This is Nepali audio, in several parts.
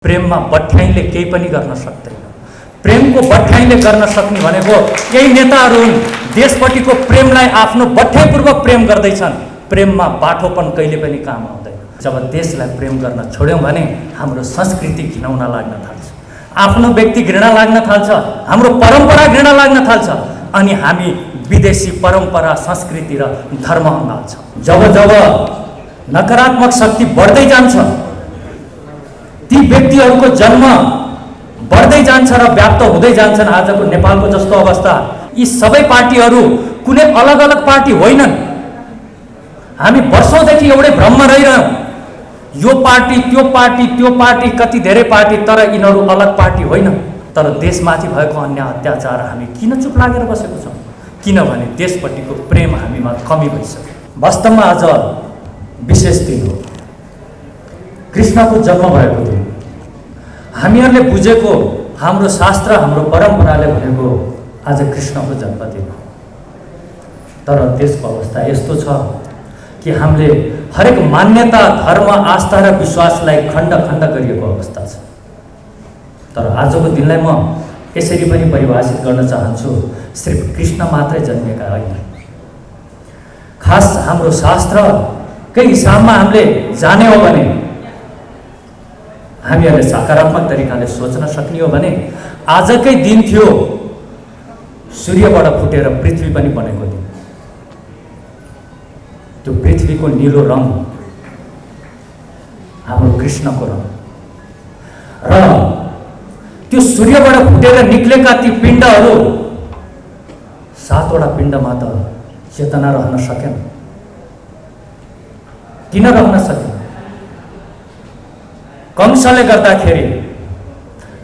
प्रेममा बठ्याइले केही पनि गर्न सक्दैन। प्रेमको बठ्याइले गर्न सक्ने भनेको केही नेताहरू हुन्, देशपट्टिको प्रेमलाई आफ्नो बठ्याइपूर्वक प्रेम गर्दैछन्। प्रेममा बाठोपन कहिले पनि काम आउँदैन। जब देशलाई प्रेम गर्न छोड्यौँ भने हाम्रो संस्कृति घिनाउन लाग्न थाल्छ, आफ्नो व्यक्ति घृणा लाग्न थाल्छ, हाम्रो परम्परा घृणा लाग्न थाल्छ, अनि हामी विदेशी परम्परा, संस्कृति र धर्म अँगाल्छौँ। जब जब नकारात्मक शक्ति बढ्दै जान्छ, ती व्यक्तिहरूको जन्म बढ्दै जान्छ र व्याप्त हुँदै जान्छन्। आजको नेपालको जस्तो अवस्था, यी सबै पार्टीहरू कुनै अलग अलग पार्टी होइनन्। हामी वर्षौंदेखि एउटै भ्रममा रहिरहौँ, यो पार्टी त्यो पार्टी त्यो पार्टी, कति धेरै पार्टी, तर यिनीहरू अलग पार्टी होइन। तर देशमाथि भएको अन्याय अत्याचार हामी किन चुप लागेर बसेको छौँ? किनभने देशपट्टिको प्रेम हामीमा कमी भइसक्यो। वास्तवमा आज विशेष दिन हो, कृष्णको जन्म भएको दिन। हामीहरूले बुझेको हाम्रो शास्त्र, हाम्रो परम्पराले भनेको आज कृष्णको जन्मदिन हो। तर देशको अवस्था यस्तो छ कि हामीले हरेक मान्यता, धर्म, आस्था र विश्वासलाई खण्ड खण्ड गरिएको अवस्था छ। तर आजको दिनलाई म यसरी पनि परिभाषित गर्न चाहन्छु, सिर्फ कृष्ण मात्रै जन्मेका होइन। खास हाम्रो शास्त्रकै हिसाबमा हामीले जाने हो भने, हामीहरूले सकारात्मक तरिकाले सोच्न सक्ने हो भने आजकै दिन थियो सूर्यबाट फुटेर पृथ्वी पनि बनेको दिन। त्यो पृथ्वीको नीलो रङ हाम्रो कृष्णको रङ, र त्यो सूर्यबाट फुटेर निक्लेका ती पिण्डहरू, 7वटा पिण्डमा त चेतना रहन सकेन। किन रहन सकेन? कंसले गर्दाखेरि,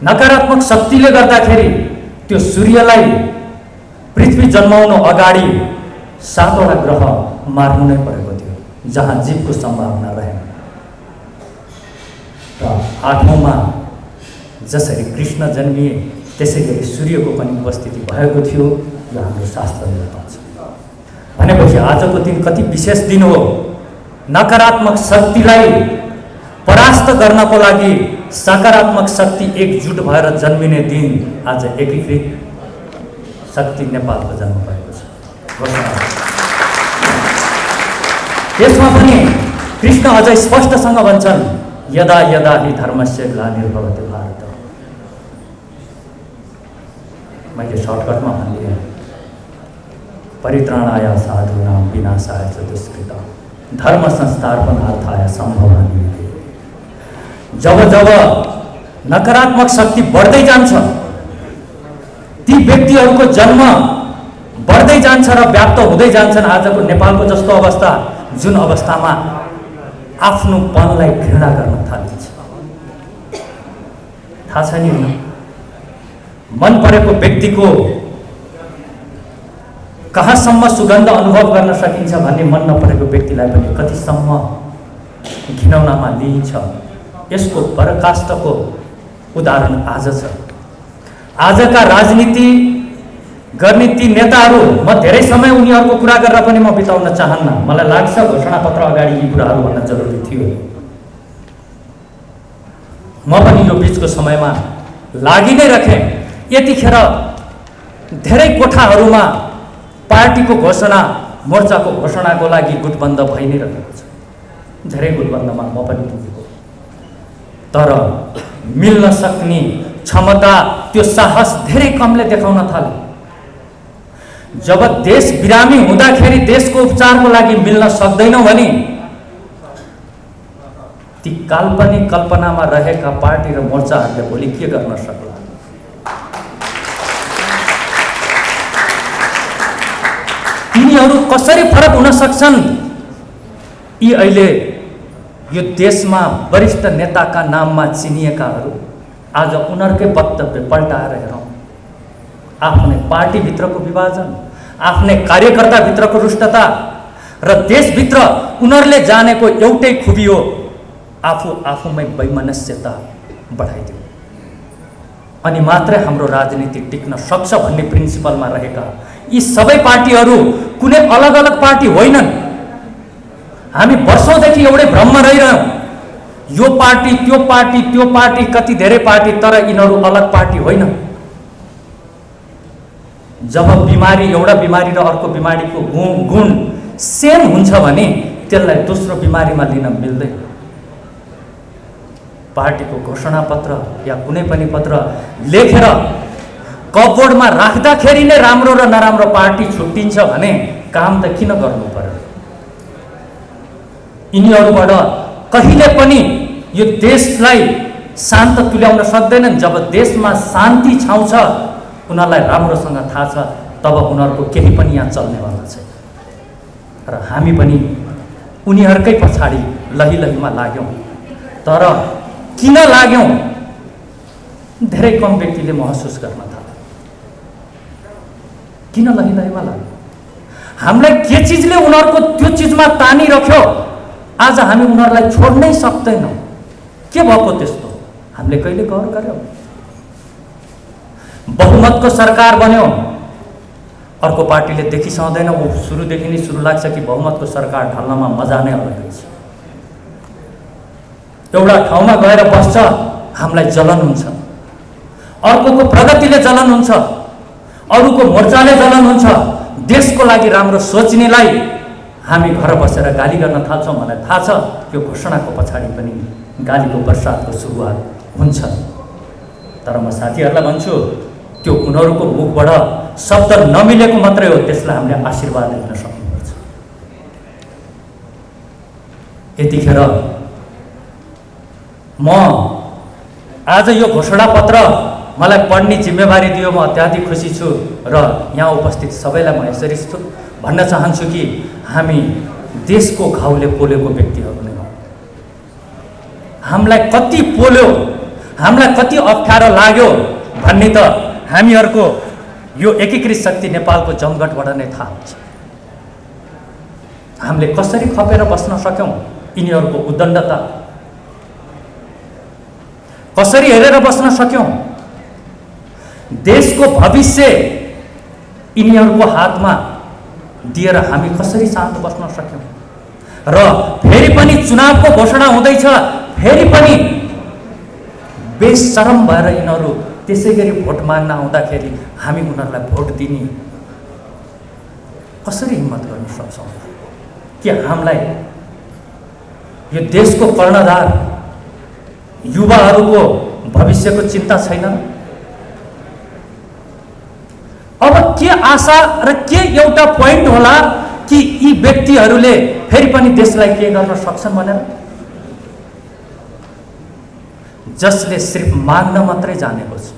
नकारात्मक शक्तिले गर्दाखेरि त्यो सूर्यलाई पृथ्वी जन्माउनु अगाडि 7वटा ग्रह मार्नु नै परेको थियो, जहाँ जीवको सम्भावना रहेन। र 8औँमा जसरी कृष्ण जन्मिए त्यसै गरी सूर्यको पनि उपस्थिति भएको थियो, यो हाम्रो शास्त्रले बताउँछ। भनेपछि आजको दिन कति विशेष दिन हो। नकारात्मक शक्तिलाई परास्त गर्नको लागि सकारात्मक शक्ति एकजुट भएर जन्मिने दिन आज एकीकृत शक्ति नेपालको जन्म भएको छ। त्यसमा पनि कृष्ण अझै स्पष्टसँग भन्छन्, यदा यदा हि धर्मस्य ग्लानिर्भवति भारत। मैले सर्टकटमा भनिदिएँ, परित्राणाय साधूनां विनाशाय च दुष्कृतां धर्म संस्थापनार्थाय सम्भवामि। जब जब नकारात्मक शक्ति बढ्दै जान्छ, ती व्यक्तिहरूको जन्म बढ्दै जान्छ र व्याप्त हुँदै जान्छन्। आजको नेपालको जस्तो अवस्था, जुन अवस्थामा आफ्नोपनलाई घृणा गर्न थालिन्छ। थाहा छ नि, मन परेको व्यक्तिको कहाँसम्म सुगन्ध अनुभव गर्न सकिन्छ भन्ने मन नपरेको व्यक्तिलाई पनि कतिसम्म घिनौनामा लिइन्छ। यसको पराकाष्ठको उदाहरण आज छ। आजका राजनीति गर्ने ती नेताहरू, म धेरै समय उनीहरूको कुरा गरेर पनि म बिताउन चाहन्न। मलाई लाग्छ घोषणापत्र अगाडि यी कुराहरू भन्न जरुरी थियो। म पनि यो बिचको समयमा लागि नै राखेँ। यतिखेर धेरै कोठाहरूमा पार्टीको घोषणा, मोर्चाको घोषणाको लागि गुटबन्द भइ नै रहेको छ। धेरै गुटबन्दमा म पनि पुगेको, तर मिल्न सक्ने क्षमता, त्यो साहस धेरै कमले देखाउन थाले। जब देश बिरामी हुँदाखेरि देशको उपचारको लागि मिल्न सक्दैनौँ भने ती काल्पनिक कल्पनामा रहेका पार्टी र मोर्चाहरूले भोलि के गर्न सक्ला? तिनीहरू कसरी फरक हुन सक्छन्? यी अहिले यो देशमा वरिष्ठ नेताका नाममा चिनिएकाहरू आज उनीहरूकै वक्तव्य पल्टाएर हेरौँ। आफ्नै पार्टीभित्रको विभाजन, आफ्नै कार्यकर्ताभित्रको रुष्टता र देशभित्र उनीहरूले जानेको एउटै खुबी हो, आफूमै वैमनस्यता बढाइदियो। अनि मात्रै हाम्रो राजनीति टिक्न सक्छ भन्ने प्रिन्सिपलमा रहेका यी सबै पार्टीहरू कुनै अलग अलग पार्टी होइनन्। हामी वर्षौंदेखि एउटै भ्रममा रहिरहौँ, यो पार्टी त्यो पार्टी त्यो पार्टी कति धेरै पार्टी, तर यिनीहरू अलग पार्टी होइन। जब बिमारी एउटा बिमारी र अर्को बिमारीको गुण सेम हुन्छ भने त्यसलाई दोस्रो बिमारीमा लिन मिल्दैन। पार्टीको घोषणा पत्र या कुनै पनि पत्र लेखेर कपबोर्डमा राख्दाखेरि नै राम्रो र नराम्रो पार्टी छुट्टिन्छ भने काम त किन गर्नु पर्यो? यिनीहरूबाट कहिले पनि यो देशलाई शान्त तुल्याउन सक्दैनन्। जब देशमा शान्ति छाउँछ, उनीहरूलाई राम्रोसँग थाहा छ, तब उनीहरूको केही पनि यहाँ चल्नेवाला छैन। र हामी पनि उनीहरूकै पछाडि लहीलहीमा लाग्यौँ। तर किन लाग्यौँ? धेरै कम व्यक्तिले महसुस गर्न थाले। किन लहीलहीमा लाग्यौँ? हामीलाई के चिजले उनीहरूको त्यो चिजमा तानिरख्यो? आज हामी उनीहरूलाई छोड्नै सक्दैनौँ। के भएको त्यस्तो? हामीले कहिले गौर गर्यौँ? बहुमतको सरकार बन्यो, अर्को पार्टीले देखिसक्दैन। ऊ सुरुदेखि नै सुरु लाग्छ कि बहुमतको सरकार ढल्नमा मजा नै अलग छ। एउटा ठाउँमा गएर बस्छ, हामीलाई जलन हुन्छ। अर्कोको प्रगतिले जलन हुन्छ, अरूको मोर्चाले जलन हुन्छ। देशको लागि राम्रो सोच्नेलाई हामी घर बसेर गाली गर्न थाल्छौँ। मलाई थाहा छ यो घोषणाको पछाडि पनि गालीको वर्षातको सुरुवात हुन्छ। तर म साथीहरूलाई भन्छु, त्यो उनीहरूको मुखबाट शब्द नमिलेको मात्रै हो, त्यसलाई हामीले आशीर्वाद दिन सक्नुपर्छ। यतिखेर म आज यो घोषणा पत्र मलाई पढ्ने जिम्मेवारी दियो, म अत्याधिक खुसी छु। र यहाँ उपस्थित सबैलाई म यसरी भन्न चाहन्छु कि हामी देशको घाउले पोलेको व्यक्तिहरू नै हौँ। हामीलाई कति पोल्यो, हामीलाई कति अप्ठ्यारो लाग्यो भन्ने त हामीहरूको यो एकीकृत शक्ति नेपालको जमघटबाट नै थाहा हुन्छ। हामीले कसरी खपेर बस्न सक्यौँ? यिनीहरूको उद्दण्डता कसरी हेरेर बस्न सक्यौँ? देशको भविष्य यिनीहरूको हातमा दिएर हामी कसरी शान्त बस्न सक्यौँ? र फेरि पनि चुनावको घोषणा हुँदैछ, फेरि पनि बेशरम भएर यिनीहरू त्यसै गरी भोट माग्न आउँदाखेरि हामी उनीहरूलाई भोट दिने कसरी हिम्मत गर्न सक्छौँ? कि हामीलाई यो देशको कर्णधार युवाहरूको भविष्यको चिन्ता छैन? अब के आशा र के एउटा पोइन्ट होला कि यी व्यक्तिहरूले फेरि पनि देशलाई के गर्न सक्छन् भनेर? जसले सिर्फ माग्न मात्रै जानेको छ,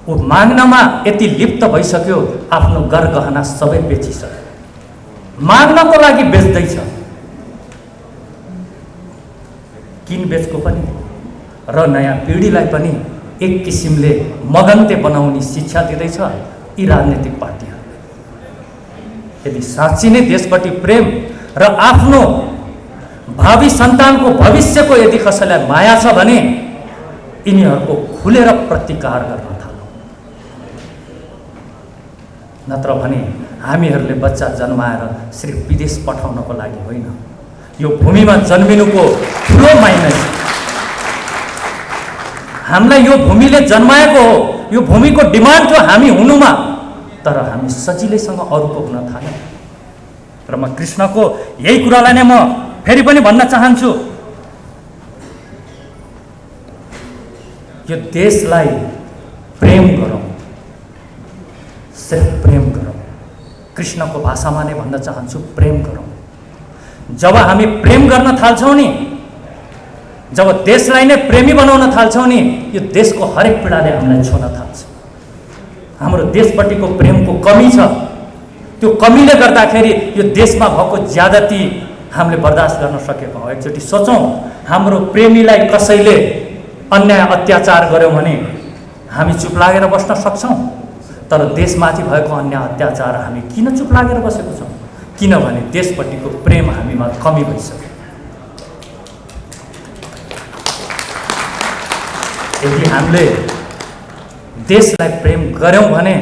ऊ माग्नमा यति लिप्त भइसक्यो, आफ्नो गरगहना सबै बेचिसक्यो, माग्नको लागि बेच्दैछ। किन बेचको पनि र नयाँ पिँढीलाई पनि एक किसिमले मगन्ते बनाउने शिक्षा दिँदैछ यी राजनीतिक पार्टीहरू। यदि साँच्चै नै देशप्रति प्रेम र आफ्नो भावी सन्तानको भविष्यको यदि कसैलाई माया छ भने यिनीहरूको खुलेर प्रतिकार गर्न थालौँ। नत्र भने हामीहरूले बच्चा जन्माएर सिर्फ विदेश पठाउनको लागि होइन, यो भूमिमा जन्मिनुको ठुलो माइने छ। हामीलाई यो भूमिले जन्माएको हो, यो भूमिको डिमान्ड थियो हामी हुनुमा, तर हामी सजिलैसँग अरूको हुन थाल्यौँ। र म कृष्णको यही कुरालाई नै म फेरि पनि भन्न चाहन्छु, यो देशलाई प्रेम गरौँ, सिर्फ प्रेम गरौँ। कृष्णको भाषामा नै भन्न चाहन्छु, प्रेम गरौँ। जब हामी प्रेम गर्न थाल्छौँ नि, जब देशलाई नै प्रेमी बनाउन थाल्छौँ नि, यो देशको हरेक पीडाले हामीलाई छोड्न थाल्छ। हाम्रो देशपट्टिको प्रेमको कमी छ, त्यो कमीले गर्दाखेरि यो देशमा भएको ज्यादती हामीले बर्दाश्त गर्न सकेको हौँ। एकचोटि सोचौँ, हाम्रो प्रेमीलाई कसैले अन्याय अत्याचार गर्यौँ भने हामी चुप लागेर बस्न सक्छौँ? तर देशमाथि भएको अन्याय अत्याचार हामी किन चुप लागेर बसेको छौँ? किनभने देशपट्टिको प्रेम हामीमा कमी भइसक्यो। यदि हामीले देशलाई प्रेम गऱ्यौँ भने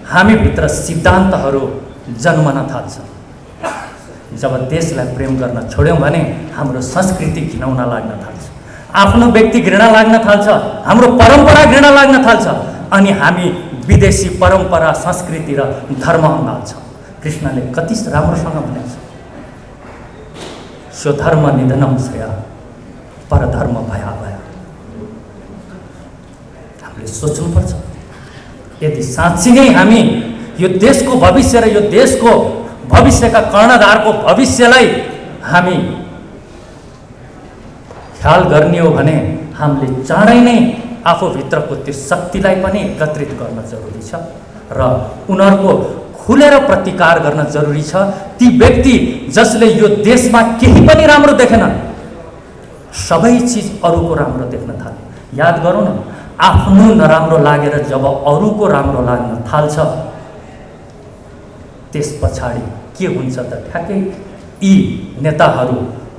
हामीभित्र सिद्धान्तहरू जन्मन थाल्छ। जब देशलाई प्रेम गर्न छोड्यौँ भने हाम्रो संस्कृति घिनाउन लाग्न थाल्छ, आफ्नो व्यक्ति घृणा लाग्न थाल्छ, हाम्रो परम्परा घृणा लाग्न थाल्छ, अनि हामी विदेशी परम्परा संस्कृति र धर्ममा हाल्छौँ। कृष्णले कति राम्रोसँग भनेको छ, स्वधर्म निधनम श्रेय परधर्म भयावह। हामीले सोच्नुपर्छ, यदि साँच्चै नै हामी यो देशको भविष्य र यो देशको भविष्यका कर्णधारको भविष्यलाई हामी ख्याल गर्ने हो भने हामीले चाँडै नै आफूभित्रको त्यो शक्तिलाई पनि एकत्रित गर्न जरुरी छ र उनीहरूको खुलेर प्रतिकार गर्न जरुरी छ। ती व्यक्ति जसले यो देशमा केही पनि राम्रो देखेनन्, सबै चिज अरूको राम्रो देख्न थाले। याद गरौँ न, आफ्नो नराम्रो लागेर जब अरूको राम्रो लाग्न थाल्छ, त्यस पछाडि के हुन्छ त ठ्याक्कै यी नेताहरू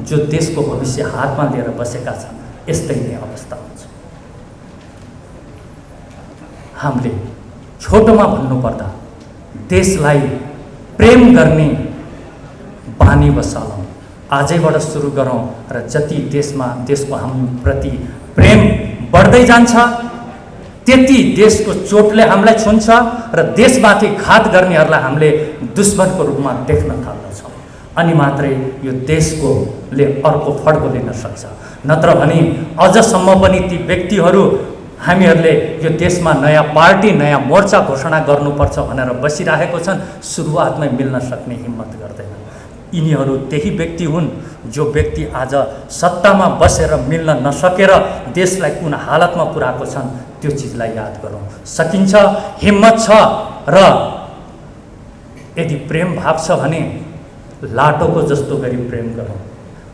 जो देशको भविष्य हातमा लिएर बसेका छन्, यस्तै नै अवस्था हुन्छ। हामीले छोटोमा भन्नुपर्दा देशलाई प्रेम गर्ने बानी बसालौँ, आजैबाट सुरु गरौँ र जति देशको हामीप्रति प्रेम बढ्दै जान्छ त्यति देशको चोटले हामीलाई छुन्छ र देशमाथि घात गर्नेहरूलाई हामीले दुश्मनको रूपमा देख्न थाल्दछौँ। अनि मात्रै यो देशकोले अर्को फड्को लिन सक्छ। नत्र भने अझसम्म पनि ती व्यक्तिहरू हामीहरूले यो देशमा नयाँ पार्टी नयाँ मोर्चा घोषणा गर्नुपर्छ भनेर बसिरहेको छन्, सुरुवातमै मिल्न सक्ने हिम्मत गर्दैन। यिनीहरू त्यही व्यक्ति हुन् जो व्यक्ति आज सत्तामा बसेर मिल्न नसकेर देशलाई कुन हालतमा पुर्याएको छन्, त्यो चिजलाई याद गरौँ। सकिन्छ, हिम्मत छ र यदि प्रेम भाव छ भने लाटोको जस्तो गरी प्रेम गरौँ।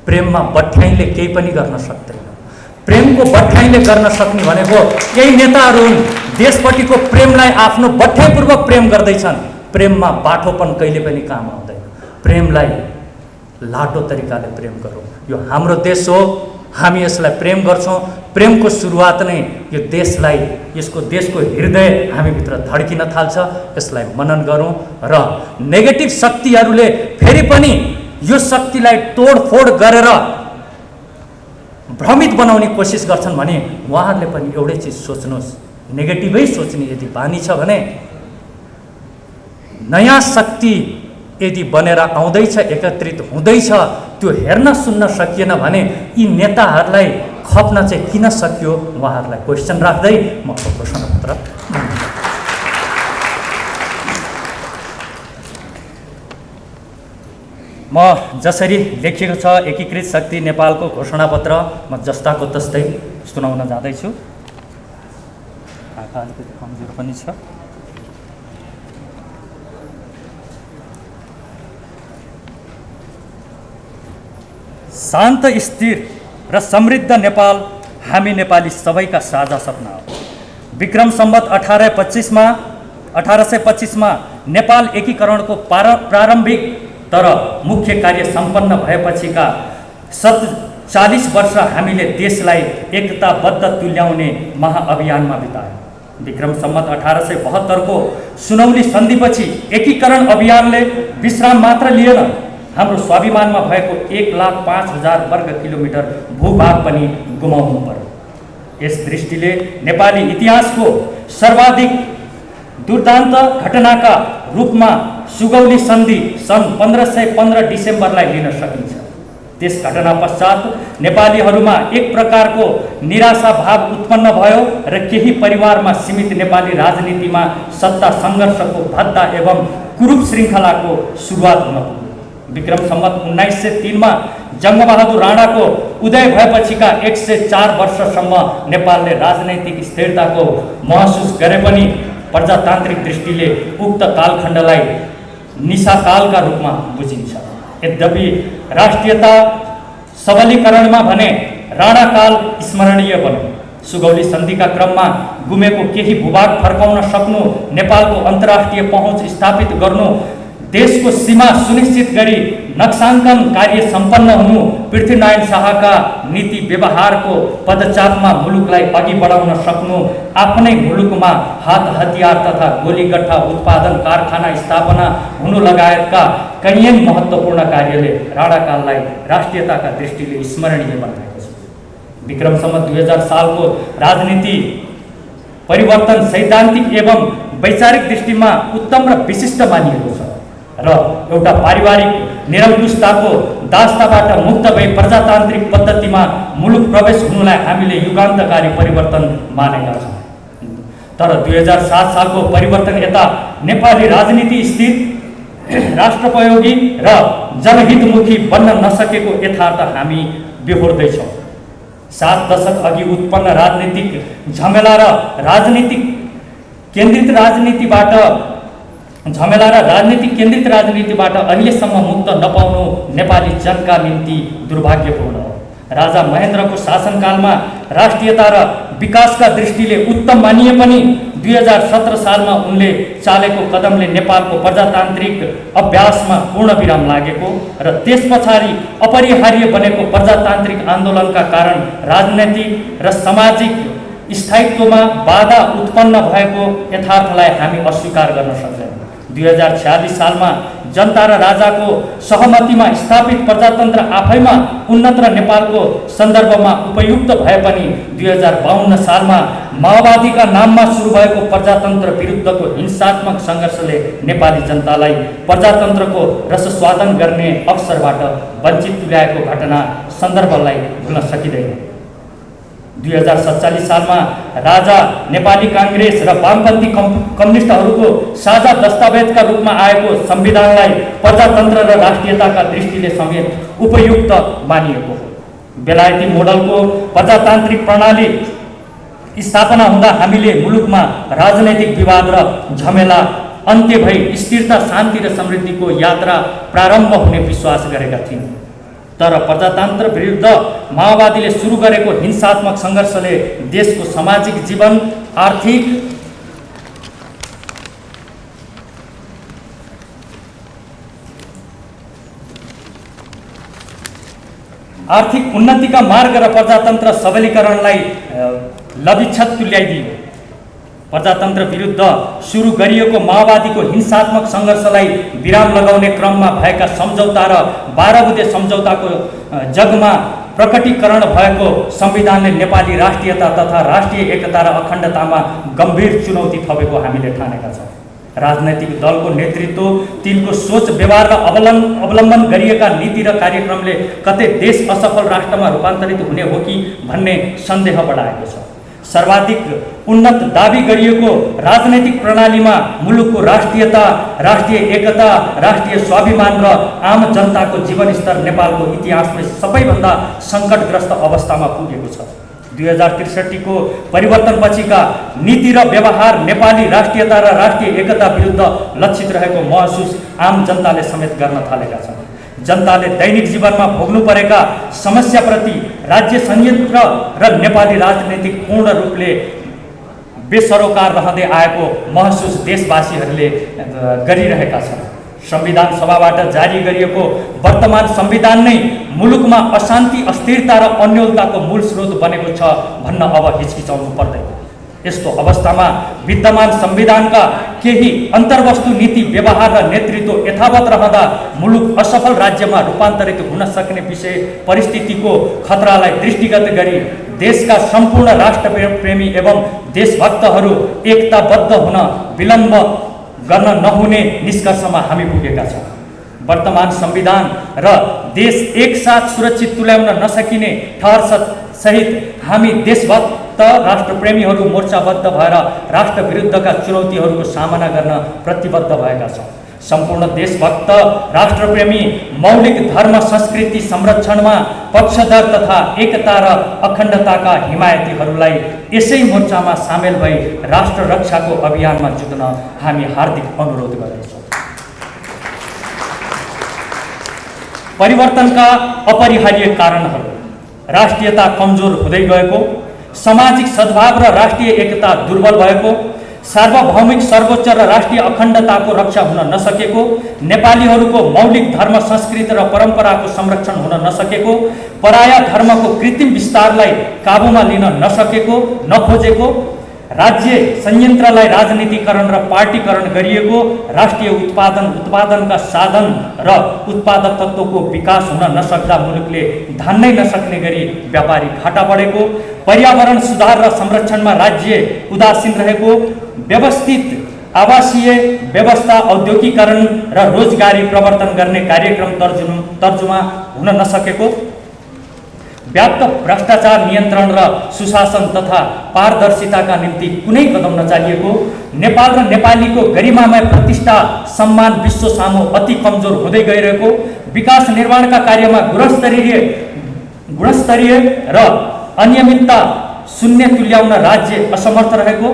प्रेममा बठ्याइले केही पनि गर्न सक्दैन। प्रेमको बठ्याइले गर्न सक्ने भनेको केही नेताहरू हुन्, देशपट्टिको प्रेमलाई आफ्नो बठ्याइपूर्वक प्रेम गर्दैछन्। प्रेममा बाठोपन कहिले पनि काम आउँदैन। प्रेमलाई लाटो तरिकाले प्रेम गरौँ। यो हाम्रो देश हो, हामी यसलाई प्रेम गर्छौँ। प्रेमको सुरुवात नै यो देशलाई, यसको देशको हृदय हामीभित्र धड्किन थाल्छ। यसलाई मनन गरौँ र नेगेटिभ शक्तिहरूले फेरि पनि यो शक्तिलाई तोडफोड गरेर भ्रमित बनाउने कोसिस गर्छन् भने उहाँहरूले पनि एउटै चिज सोच्नुहोस्, नेगेटिभै सोच्ने यदि बानी छ भने नयाँ शक्ति यदि बनेर आउँदैछ, एकत्रित हुँदैछ, त्यो हेर्न सुन्न सकिएन भने यी नेताहरूलाई खप्न चाहिँ किन सकियो, उहाँहरूलाई क्वेसन राख्दै म घोषणापत्र म जसरी लेखिएको छ एकीकृत शक्ति नेपालको घोषणापत्र म जस्ताको तस्तै सुनाउन जाँदैछु। आँखा अलिकति कमजोर पनि छ। शान्त, स्थिर र समृद्ध नेपाल हामी नेपाली सबैका साझा सपना हो। विक्रम सम्वत 1825 मा नेपाल एकीकरणको प्रारम्भिक तर मुख्य कार्य सम्पन्न भएपछिका 40 वर्ष हामीले देशलाई एकताबद्ध तुल्याउने महाअभियानमा बितायौँ। विक्रम सम्वत 1872 को सुनौली सन्धिपछि एकीकरण अभियानले विश्राम मात्र लिएन, हाम्रो स्वाभिमानमा भएको 1,05,000 वर्ग किलोमिटर भूभाग पनि गुमाउनु पर्यो। यस दृष्टिले नेपाली इतिहासको सर्वाधिक दुर्दान्त घटनाका रूपमा सुगौली सन्धि सन् 1515 डिसेम्बरलाई लिन सकिन्छ। त्यस घटना पश्चात नेपालीहरूमा एक प्रकारको निराशा भाव उत्पन्न भयो र केही परिवारमा सीमित नेपाली राजनीतिमा सत्ता सङ्घर्षको भद्दा एवं कुरूप श्रृङ्खलाको सुरुवात हुन पुग्यो। विक्रम सम्वत 1903 मा जङ्गबहादुर राणाको उदय भएपछिका 104 वर्षसम्म नेपालले राजनैतिक स्थिरताको महसुस गरे पनि प्रजातान्त्रिक दृष्टिले उक्त कालखण्डलाई निशाकालका रूपमा बुझिन्छ। यद्यपि राष्ट्रियता सबलीकरणमा भने राणाकाल स्मरणीय बन्यो। सुगौली सन्धिका क्रममा गुमेको केही भूभाग फर्काउन सक्नु, नेपालको अन्तर्राष्ट्रिय पहुँच स्थापित गर्नु, देशको सीमा सुनिश्चित गरी नक्साङ्कन कार्य सम्पन्न हुनु, पृथ्वीनारायण शाहका नीति व्यवहारको पदचापमा मुलुकलाई अघि बढाउन सक्नु, आफ्नै मुलुकमा हात हतियार तथा गोलीगट्ठा उत्पादन कारखाना स्थापना हुनु लगायतका कैयन महत्त्वपूर्ण कार्यले राणाकाललाई राष्ट्रियताका दृष्टिले स्मरणीय बनाएको छ। विक्रम सम्वत 2000 सालको राजनीति परिवर्तन सैद्धान्तिक एवं वैचारिक दृष्टिमा उत्तम र विशिष्ट मानिएको छ र एउटा पारिवारिक निरङ्कुशताको दास्ताबाट मुक्त भई प्रजातान्त्रिक पद्धतिमा मुलुक प्रवेश हुनुलाई हामीले युगान्तकारी परिवर्तन मानेका छौँ। तर 2007 सालको परिवर्तन यता नेपाली राजनीति स्थिर, राष्ट्रपयोगी र जनहितमुखी बन्न नसकेको यथार्थ हामी बेहोर्दैछौँ। 7 दशक अघि उत्पन्न राजनीतिक झमेला र राजनीतिक केन्द्रित राजनीतिबाट अहिलेसम्म मुक्त नपाउनु नेपाली जनका निम्ति दुर्भाग्यपूर्ण हो। राजा महेन्द्रको शासनकालमा राष्ट्रियता र विकासका दृष्टिले उत्तम मानिए पनि 2017 सालमा उनले चालेको कदमले नेपालको प्रजातान्त्रिक अभ्यासमा पूर्णविराम लागेको र त्यस पछाडि अपरिहार्य बनेको प्रजातान्त्रिक आन्दोलनका कारण राजनैतिक र सामाजिक स्थायित्वमा बाधा उत्पन्न भएको यथार्थलाई हामी अस्वीकार गर्न सक्दैनौँ। 2046 सालमा जनता र राजाको सहमतिमा स्थापित प्रजातन्त्र आफैमा उन्नत र नेपालको सन्दर्भमा उपयुक्त भए पनि 2052 सालमा माओवादीका नाममा सुरु भएको प्रजातन्त्र विरुद्धको हिंसात्मक सङ्घर्षले नेपाली जनतालाई प्रजातन्त्रको रसस्वादन गर्ने अवसरबाट वञ्चित तुल्याएको घटना सन्दर्भलाई भुल्न सकिँदैन। 2047 सालमा राजा नेपाली काङ्ग्रेस र वामपन्थी कम्युनिस्टहरूको साझा दस्तावेजका रूपमा आएको संविधानलाई प्रजातन्त्र र राष्ट्रियताका दृष्टिले समेत उपयुक्त मानिएको हो। बेलायती मोडलको प्रजातान्त्रिक प्रणाली स्थापना हुँदा हामीले मुलुकमा राजनैतिक विवाद र झमेला अन्त्य भई स्थिरता, शान्ति र समृद्धिको यात्रा प्रारम्भ हुने विश्वास गरेका थियौँ। तर प्रजातन्त्र विरुद्ध माओवादीले सुरु गरेको हिंसात्मक सङ्घर्षले देशको सामाजिक जीवन, आर्थिक उन्नतिका मार्ग र प्रजातन्त्र सबलीकरणलाई लविक्षत तुल्याइदियो। प्रजातन्त्र विरुद्ध सुरु गरिएको माओवादीको हिंसात्मक सङ्घर्षलाई विराम लगाउने क्रममा भएका सम्झौता र 12 बुँदे सम्झौताको जगमा प्रकटीकरण भएको संविधानले नेपाली राष्ट्रियता तथा राष्ट्रिय एकता र अखण्डतामा गम्भीर चुनौती थपेको हामीले ठानेका छौँ। राजनैतिक दलको नेतृत्व, तिनको सोच, व्यवहार र अवलम्बन गरिएका नीति र कार्यक्रमले कतै देश असफल राष्ट्रमा रूपान्तरित हुने हो कि भन्ने सन्देह बढाएको छ। सर्वाधिक उन्नत दाबी गरिएको राजनैतिक प्रणालीमा मुलुकको राष्ट्रियता, राष्ट्रिय एकता, राष्ट्रिय स्वाभिमान र आम जनताको जीवनस्तर नेपालको इतिहासमै सबैभन्दा सङ्कटग्रस्त अवस्थामा पुगेको छ। 2063 को परिवर्तनपछिका नीति र व्यवहार नेपाली राष्ट्रियता र राष्ट्रिय एकता विरुद्ध लक्षित रहेको महसुस आम जनताले समेत गर्न थालेका छन्। जनताले दैनिक जीवनमा भोग्नु परेका समस्याप्रति राज्य संयन्त्र र नेपाली राजनीतिक पूर्ण रूपले बेसरोकार रहँदै आएको महसुस देशवासीहरूले गरिरहेका छन्। संविधान सभाबाट जारी गरिएको वर्तमान संविधान नै मुलुकमा अशान्ति, अस्थिरता र अन्योलताको मूल स्रोत बनेको छ भन्न अब हिचकिचाउनु पर्दैन। यस्तो अवस्थामा विद्यमान संविधानका केही अन्तर्वस्तु, नीति, व्यवहार र नेतृत्व यथावत रहँदा मुलुक असफल राज्यमा रूपान्तरित हुन सक्ने विषय परिस्थितिको खतरालाई दृष्टिगत गरी देशका सम्पूर्ण राष्ट्रप्रेमी एवं देशभक्तहरू एकताबद्ध हुन विलम्ब गर्न नहुने निष्कर्षमा हामी पुगेका छौँ। वर्तमान संविधान र देश एकसाथ सुरक्षित तुल्याउन नसकिने ठहर सहित हामी देशभक्त राष्ट्रप्रेमीहरू मोर्चाबद्ध भएर राष्ट्र विरुद्धका चुनौतीहरूको सामना गर्न प्रतिबद्ध भएका छौँ। सम्पूर्ण देशभक्त राष्ट्रप्रेमी मौलिक धर्म संस्कृति संरक्षणमा पक्षधर तथा एकता र अखण्डताका हिमायतीहरूलाई यसै मोर्चामा सामेल भई राष्ट्र रक्षाको अभियानमा जुट्न हामी हार्दिक अनुरोध गर्दछौँ। परिवर्तनका अपरिहार्य कारणहरू: राष्ट्रियता कमजोर हुँदै गएको, सामाजिक सद्भाव र राष्ट्रिय एकता दुर्बल भएको, सार्वभौमिक सर्वोच्च र राष्ट्रिय अखण्डताको रक्षा हुन नसकेको, नेपालीहरूको मौलिक धर्म संस्कृति र परम्पराको संरक्षण हुन नसकेको, पराया धर्मको कृत्रिम विस्तारलाई काबुमा लिन नसकेको, नखोजेको, राज्य संयन्त्रलाई राजनीतिकरण र पार्टीकरण गरिएको, राष्ट्रिय उत्पादनका साधन र उत्पादकत्वको विकास हुन नसक्दा मुलुकले धान्नै नसक्ने गरी व्यापारी घाटा बढेको, पर्यावरण सुधार र संरक्षणमा राज्य उदासीन रहेको, व्यवस्थित आवासीय व्यवस्था औद्योगिकरण र रोजगारी प्रवर्तन गर्ने कार्यक्रम तर्जुमा हुन नसकेको, व्याप्त भ्रष्टाचार नियन्त्रण र सुशासन तथा पारदर्शिताका निम्ति कुनै कदम नचालिएको, नेपाल र नेपालीको गरिमामय प्रतिष्ठा सम्मान विश्व सामु अति कमजोर हुँदै गइरहेको, विकास निर्माणका कार्यमा गुणस्तरीय र अनियमितता शून्य तुल्याउन राज्य असमर्थ रहेको,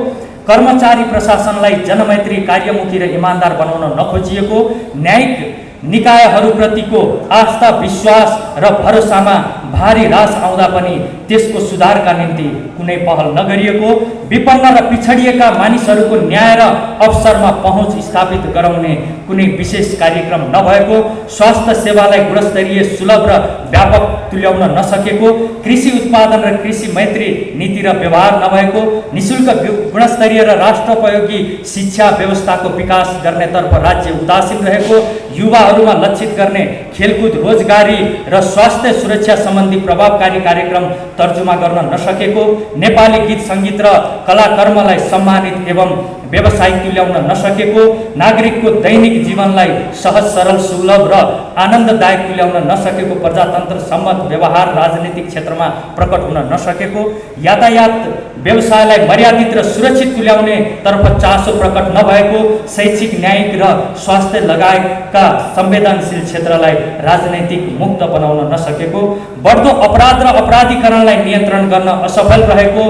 कर्मचारी प्रशासनलाई जनमैत्री कार्यमुखी र इमान्दार बनाउन नखोजिएको, न्यायिक निकायहरूप्रतिको आस्था विश्वास र भरोसामा भारी ह्रास आउँदा पनि त्यसको सुधारका निम्ति कुनै पहल नगरिएको, विपन्न र पिछडिएका मानिसहरूको न्याय र अवसरमा पहुँच स्थापित गराउने कुनै विशेष कार्यक्रम नभएको, स्वास्थ्य सेवालाई गुणस्तरीय सुलभ र व्यापक तुल्याउन नसकेको, कृषि उत्पादन र कृषि मैत्री नीति र व्यवहार नभएको, निशुल्क गुणस्तरीय र राष्ट्रोपयोगी शिक्षा व्यवस्थाको विकास गर्नेतर्फ राज्य उदासीन रहेको, युवाहरूमा लक्षित गर्ने खेलकुद रोजगारी र स्वास्थ्य सुरक्षा सम्बन्धी प्रभावकारी कार्यक्रम तर्जुमा गर्न नसकेको, नेपाली गीत सङ्गीत र कलाकर्मलाई सम्मानित एवं व्यवसायिक तुल्याउन नसकेको, नागरिकको दैनिक जीवनलाई सहज सरल सुलभ र आनन्ददायक तुल्याउन नसकेको, प्रजातन्त्र सम्मत व्यवहार राजनीतिक क्षेत्रमा प्रकट हुन नसकेको, यातायात व्यवसायलाई मर्यादित र सुरक्षित तुल्याउने तर्फ चासो प्रकट नभएको, शैक्षिक न्यायिक र स्वास्थ्य लगायतका संवेदनशील क्षेत्रलाई राजनैतिक मुक्त बनाउन नसकेको, बढ्दो अपराध र अपराधीकरणलाई नियन्त्रण गर्न असफल रहेको,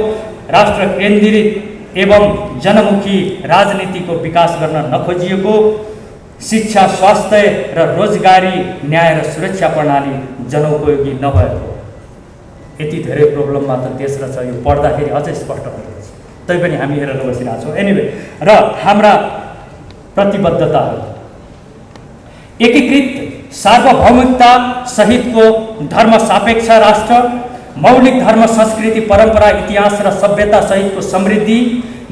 राष्ट्र केन्द्रित एवं जनमुखी राजनीतिको विकास गर्न नखोजिएको, शिक्षा स्वास्थ्य र रोजगारी न्याय र सुरक्षा प्रणाली जनोपयोगी नभएको। यति धेरै प्रब्लममा त देश रहेछ, यो पढ्दाखेरि अझै स्पष्ट हुन्छ। तैपनि हामी हेरेर बसिरहेको छौँ। एनिवे, र हाम्रा प्रतिबद्धताहरू एकीकृत सार्वभौमिकता सहितको धर्म सापेक्ष राष्ट्र, मौलिक धर्म संस्कृति परम्परा इतिहास र सभ्यता सहितको समृद्धि,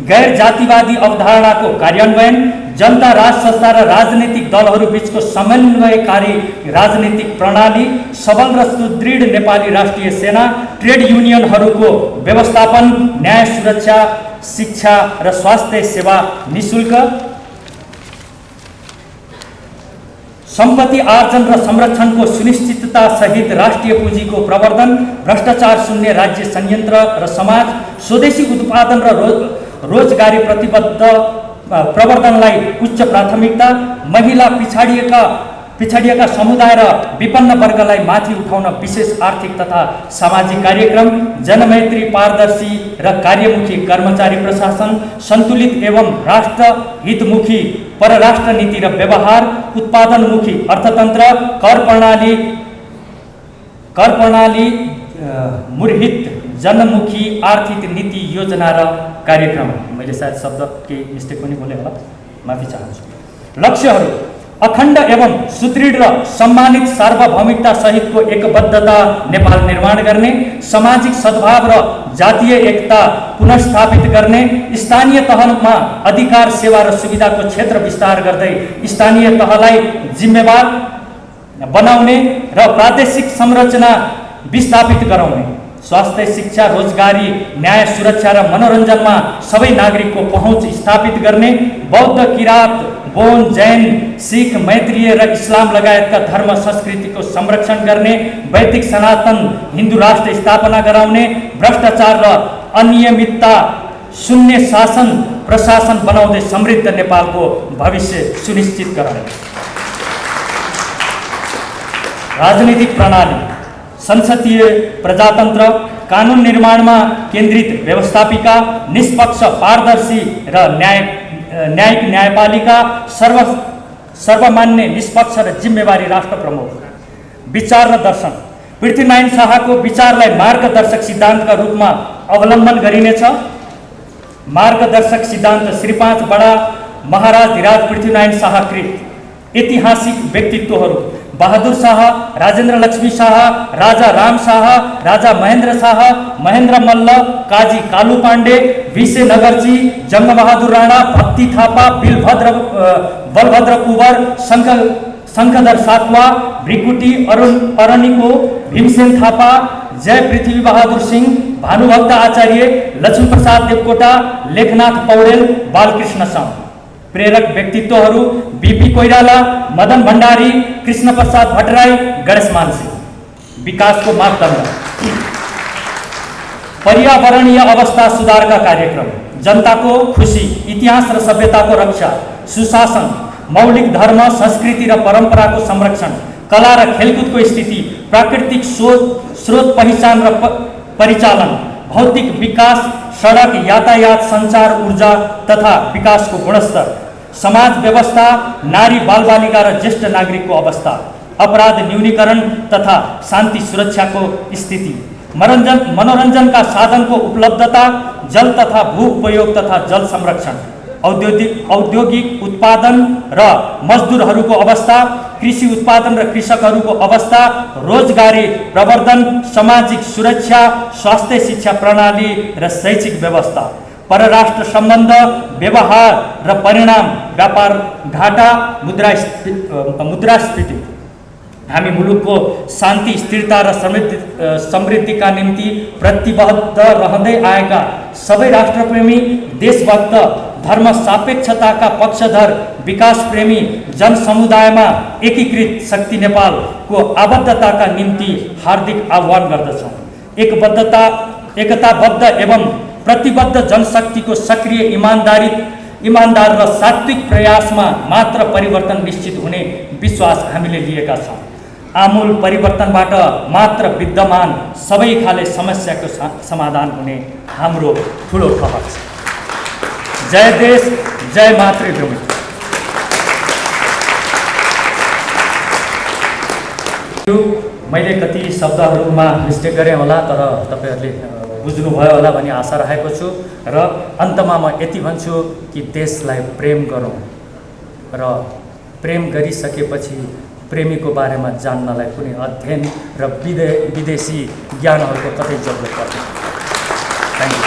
गैर जातिवादी अवधारणाको कार्यान्वयन, जनता राज संस्था र राजनीतिक दलहरू बीचको समन्वयकारी राजनीतिक प्रणाली, सबल र सुदृढ नेपाली राष्ट्रिय सेना, ट्रेड युनियनहरूको व्यवस्थापन, न्याय सुरक्षा, शिक्षा र स्वास्थ्य सेवा निशुल्क, सम्पत्ति आर्जन र संरक्षणको सुनिश्चितता सहित राष्ट्रिय पुँजीको प्रवर्धन, भ्रष्टाचार शून्य राज्य संयन्त्र र समाज, स्वदेशी उत्पादन र रोजगारी प्रतिबद्ध प्रवर्धनलाई उच्च प्राथमिकता, महिला पिछडिएका समुदाय र विपन्न वर्गलाई माथि उठाउन विशेष आर्थिक तथा सामाजिक कार्यक्रम, जनमैत्री पारदर्शी र कार्यमुखी कर्मचारी प्रशासन, सन्तुलित एवं राष्ट्र हितमुखी परराष्ट्र नीति र व्यवहार, उत्पादनमुखी अर्थतन्त्र, कर प्रणाली मुरहित जनमुखी आर्थिक नीति योजना र कार्यक्रम। मैले सायद शब्द केही मिस्टेक पनि बोलेँ होला, माफी चाहन्छु। लक्ष्यहरू: अखण्ड एवं सुदृढ र सम्मानित सार्वभौमिकता सहितको एकबद्धता नेपाल निर्माण गर्ने, सामाजिक सद्भाव र जातीय एकता पुनर्स्थापित गर्ने, स्थानीय तहमा अधिकार सेवा र सुविधाको क्षेत्र विस्तार गर्दै स्थानीय तहलाई जिम्मेवार बनाउने र प्रादेशिक संरचना विस्थापित गराउने, स्वास्थ्य शिक्षा रोजगारी न्याय सुरक्षा र मनोरञ्जनमा सबै नागरिकको पहुँच स्थापित गर्ने, बौद्ध किराँत बोन जैन सिख मैत्रीय र इस्लाम लगायतका धर्म संस्कृतिको संरक्षण गर्ने, वैदिक सनातन हिन्दू राष्ट्र स्थापना गराउने, भ्रष्टाचार र अनियमितता शून्य शासन प्रशासन बनाउँदै समृद्ध नेपालको भविष्य सुनिश्चित गराउने। राजनीतिक प्रणाली: संसदीय प्रजातन्त्र, कानुन निर्माणमा केन्द्रित व्यवस्थापिका, निष्पक्ष पारदर्शी र न्यायिक न्यायपालिका, सर्वमान्य निष्पक्ष र जिम्मेवारी राष्ट्र प्रमुख। विचार र दर्शन: पृथ्वीनारायण शाहको विचारलाई मार्गदर्शक सिद्धान्तका रूपमा अवलम्बन गरिनेछ। मार्गदर्शक सिद्धान्त श्री 5 बडा महाराज धीराज पृथ्वीनारायण शाहकृत ऐतिहासिक व्यक्तित्वहरू बहादुर शाह, राजेन्द्र लक्ष्मी शाह, राजा राम शाह, राजा महेन्द्र शाह, महेन्द्र मल्ल, काजी कालू पाण्डे, विसे नगरजी, जङ्गबहादुर राणा, भक्ति थापा, बलभद्र कुवर, शङ्खधर सातवा, भ्रिकुटी अरनिको, भीमसेन थापा, जय पृथ्वी बहादुर सिंह, भानुभक्त आचार्य, लक्ष्मीप्रसाद देवकोटा, लेखनाथ पौडेल, बालकृष्ण साउ। प्रेरक व्यक्तित्वहरू बीपी कोइराला, मदन भण्डारी, कृष्ण प्रसाद भट्टराई, गणेश मानसिंह। विकासको मापदण्ड पर्यावरणीय अवस्था सुधारका कार्यक्रम, जनताको खुसी, इतिहास र सभ्यताको रक्षा, सुशासन, मौलिक धर्म, संस्कृति र परम्पराको संरक्षण, कला र खेलकुदको स्थिति, प्राकृतिक स्रोत पहिचान र परिचालन, भौतिक विकास, सडक यातायात, सञ्चार, ऊर्जा तथा विकासको गुणस्तर, समाज व्यवस्था, नारी बालबालिका र ज्येष्ठ नागरिकको अवस्था, अपराध न्यूनीकरण तथा शान्ति सुरक्षाको स्थिति, मनोरञ्जनका साधनको उपलब्धता, जल तथा भू उपयोग तथा जल संरक्षण, औद्योगिक उत्पादन र मजदुरहरूको अवस्था, कृषि उत्पादन र कृषकहरूको अवस्था, रोजगारी प्रवर्धन, सामाजिक सुरक्षा, स्वास्थ्य शिक्षा प्रणाली र शैक्षिक व्यवस्था, परराष्ट्र सम्बन्ध, व्यवहार र परिणाम, व्यापार घाटा, मुद्रास्फीति। हामी मुलुकको शान्ति, स्थिरता र समृद्धिका निम्ति प्रतिबद्ध रहँदै आएका सबै राष्ट्रप्रेमी, देशभक्त, धर्म सापेक्षताका पक्षधर, विकास प्रेमी जनसमुदायमा एकीकृत शक्ति नेपालको आबद्धताका निम्ति हार्दिक आह्वान गर्दछौँ। एकताबद्ध एवं प्रतिबद्ध जनशक्तिको सक्रिय इमान्दार र सात्विक प्रयासमा मात्र परिवर्तन निश्चित हुने विश्वास हामीले लिएका छौँ। आमूल परिवर्तनबाट मात्र विद्यमान सबै खाले समस्याको समाधान हुने हाम्रो ठुलो ठहर छ। जय देश, जय मातृभूमि। मैले कति शब्दहरूमा मिस्टेक गरेँ होला, तर तपाईहरूले बुझ्नुभयो होला भन्ने आशा राखेको छु। र अन्तमा म यति भन्छु कि देशलाई प्रेम गरौँ र प्रेम गरिसकेपछि प्रेमीको बारेमा जान्नलाई कुनै अध्ययन र विदेशी ज्ञानहरूको कतै जरुरत पर्दैन। Thank you.